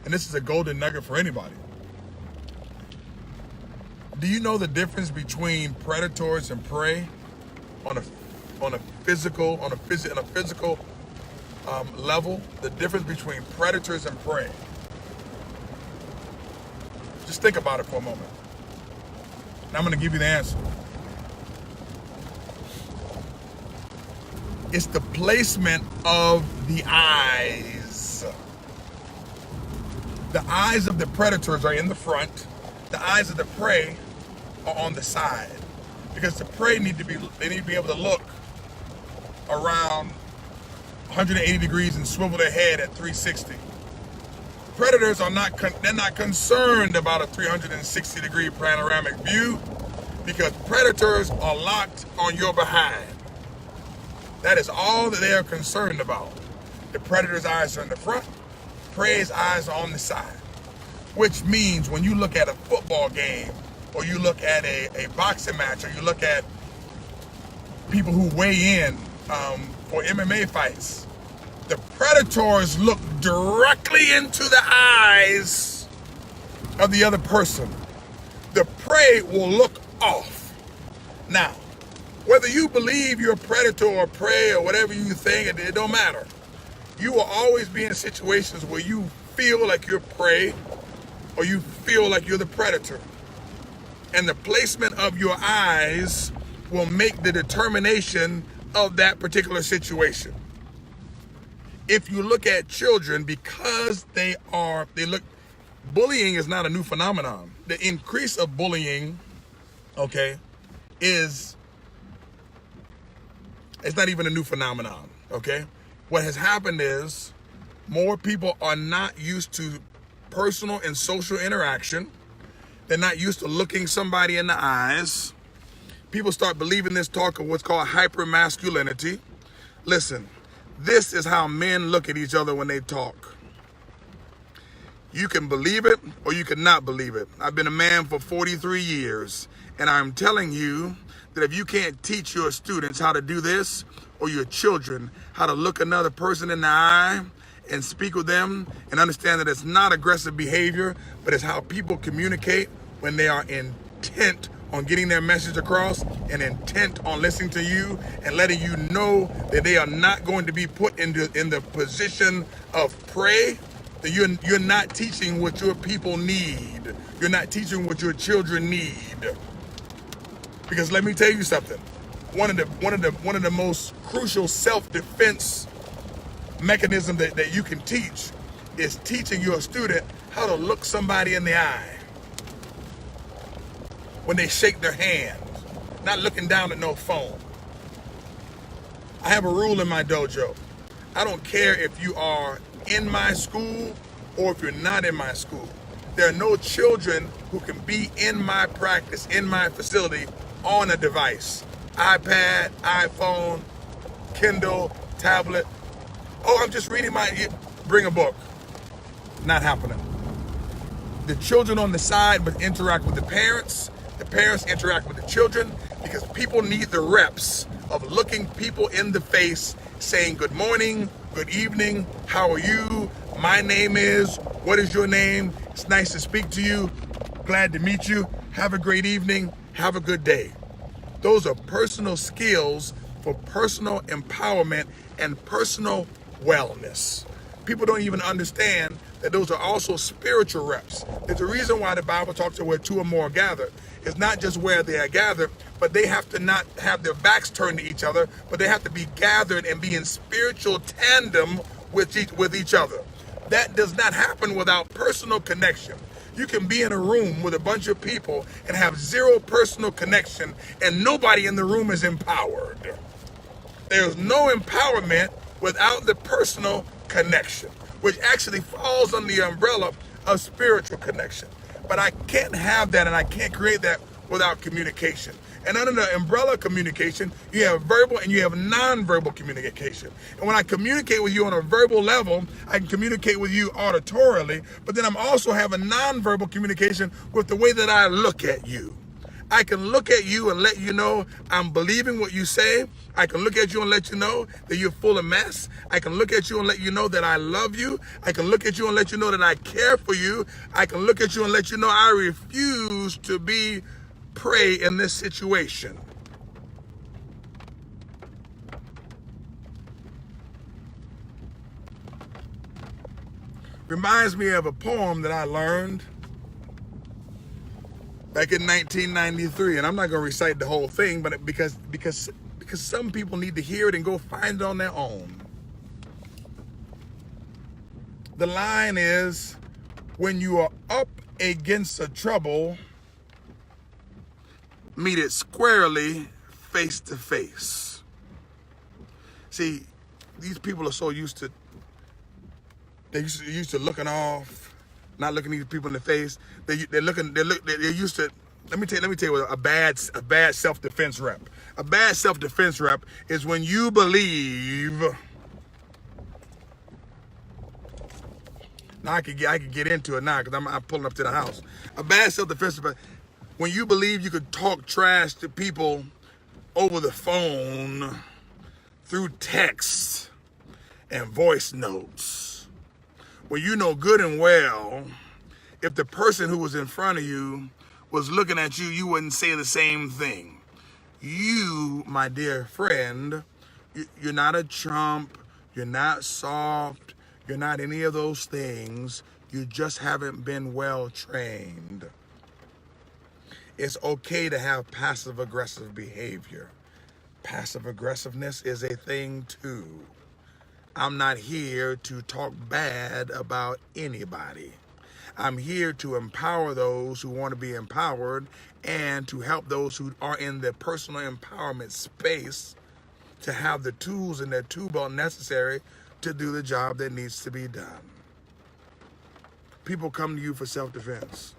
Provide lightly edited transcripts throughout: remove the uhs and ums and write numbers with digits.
and this is a golden nugget for anybody. Do you know the difference between predators and prey on a physical level? The difference between predators and prey. Just think about it for a moment. And I'm going to give you the answer. It's the placement of the eyes. The eyes of the predators are in the front. The eyes of the prey are on the side. Because the prey need to be able to look around 180 degrees and swivel their head at 360. Predators are not concerned about a 360 degree panoramic view, because predators are locked on your behind. That is all that they are concerned about. The predator's eyes are in the front, prey's eyes are on the side. Which means when you look at a football game, or you look at a boxing match, or you look at people who weigh in for MMA fights, the predators look directly into the eyes of the other person. The prey will look off. Now, whether you believe you're a predator or prey or whatever you think, it don't matter. You will always be in situations where you feel like you're prey or you feel like you're the predator. And the placement of your eyes will make the determination of that particular situation. If you look at children, because bullying is not a new phenomenon. The increase of bullying, it's not even a new phenomenon, okay? What has happened is more people are not used to personal and social interaction. They're not used to looking somebody in the eyes. People start believing this talk of what's called hypermasculinity. Listen, this is how men look at each other when they talk. You can believe it or you can not believe it. I've been a man for 43 years, and I'm telling you that if you can't teach your students how to do this, or your children how to look another person in the eye and speak with them and understand that it's not aggressive behavior, but it's how people communicate when they are intent on getting their message across and intent on listening to you and letting you know that they are not going to be put in the position of prey, that you're not teaching what your people need. You're not teaching what your children need. Because let me tell you something. One of the most crucial self-defense mechanism that you can teach is teaching your student how to look somebody in the eye when they shake their hand, not looking down at no phone. I have a rule in my dojo. I don't care if you are in my school or if you're not in my school. There are no children who can be in my practice, in my facility, on a device. iPad, iPhone, Kindle, tablet. Oh, I'm just reading bring a book. Not happening. The children on the side must interact with the parents interact with the children, because people need the reps of looking people in the face, saying good morning, good evening, how are you, my name is, what is your name, it's nice to speak to you, glad to meet you, have a great evening, have a good day. Those are personal skills for personal empowerment and personal wellness. People don't even understand that those are also spiritual reps. There's a reason why the Bible talks about where two or more are gathered. It's not just where they are gathered, but they have to not have their backs turned to each other, but they have to be gathered and be in spiritual tandem with each other. That does not happen without personal connection. You can be in a room with a bunch of people and have zero personal connection, and nobody in the room is empowered. There's no empowerment without the personal connection, which actually falls under the umbrella of spiritual connection. But I can't have that, and I can't create that without communication. And under the umbrella of communication, you have verbal and you have nonverbal communication. And when I communicate with you on a verbal level, I can communicate with you auditorily, but then I'm also having nonverbal communication with the way that I look at you. I can look at you and let you know I'm believing what you say. I can look at you and let you know that you're full of mess. I can look at you and let you know that I love you. I can look at you and let you know that I care for you. I can look at you and let you know I refuse to be prey in this situation. Reminds me of a poem that I learned back in 1993, and I'm not going to recite the whole thing, but because some people need to hear it and go find it on their own. The line is, when you are up against a trouble, meet it squarely, face to face. See, these people are so used to looking off, not looking these people in the face. They're used to. Let me tell you what a bad self-defense rep. A bad self-defense rep is when you believe. Now I could get into it now because I'm pulling up to the house. A bad self-defense rep, when you believe you could talk trash to people over the phone, through text and voice notes. Well, you know good and well, if the person who was in front of you was looking at you, you wouldn't say the same thing. You, my dear friend, you're not a chump, you're not soft, you're not any of those things. You just haven't been well trained. It's okay to have passive aggressive behavior. Passive aggressiveness is a thing too. I'm not here to talk bad about anybody. I'm here to empower those who want to be empowered and to help those who are in the personal empowerment space to have the tools in their tool belt necessary to do the job that needs to be done. People come to you for self-defense.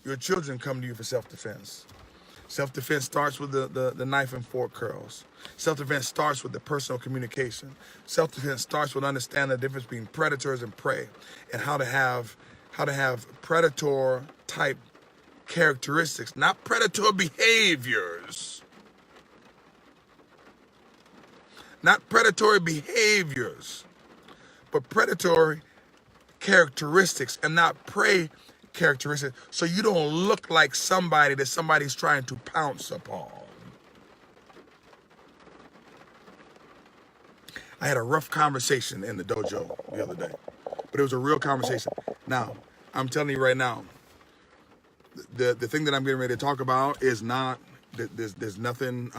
Your children come to you for self-defense. Self-defense starts with the knife and fork curls. Self-defense starts with the personal communication. Self-defense starts with understanding the difference between predators and prey, and how to have predator type characteristics, not predator behaviors. Not predatory behaviors, but predatory characteristics and not prey characteristics, so you don't look like somebody that somebody's trying to pounce upon. I had a rough conversation in the dojo the other day, but it was a real conversation. Now, I'm telling you right now, the thing that I'm getting ready to talk about is not, there's nothing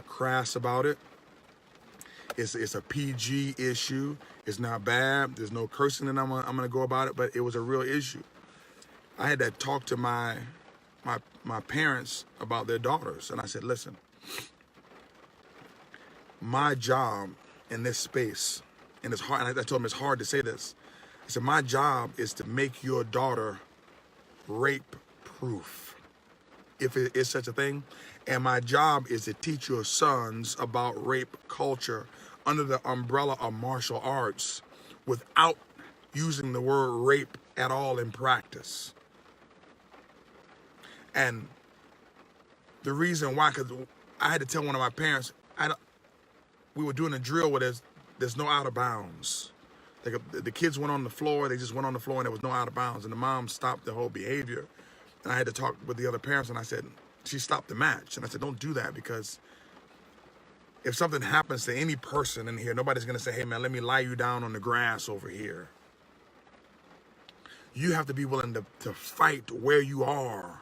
crass about it. It's a PG issue. It's not bad. There's no cursing that I'm gonna go about it, but it was a real issue. I had to talk to my parents about their daughters, and I said, listen, my job in this space, and it's hard, and I told them it's hard to say this. I said, my job is to make your daughter rape proof, if it is such a thing. And my job is to teach your sons about rape culture under the umbrella of martial arts without using the word rape at all in practice. And the reason why, because I had to tell one of my parents, we were doing a drill where there's no out of bounds. Like the kids went on the floor, they just went on the floor and there was no out of bounds. And the mom stopped the whole behavior. And I had to talk with the other parents, and I said, she stopped the match. And I said, don't do that, because if something happens to any person in here, nobody's gonna say, hey man, let me lie you down on the grass over here. You have to be willing to fight where you are.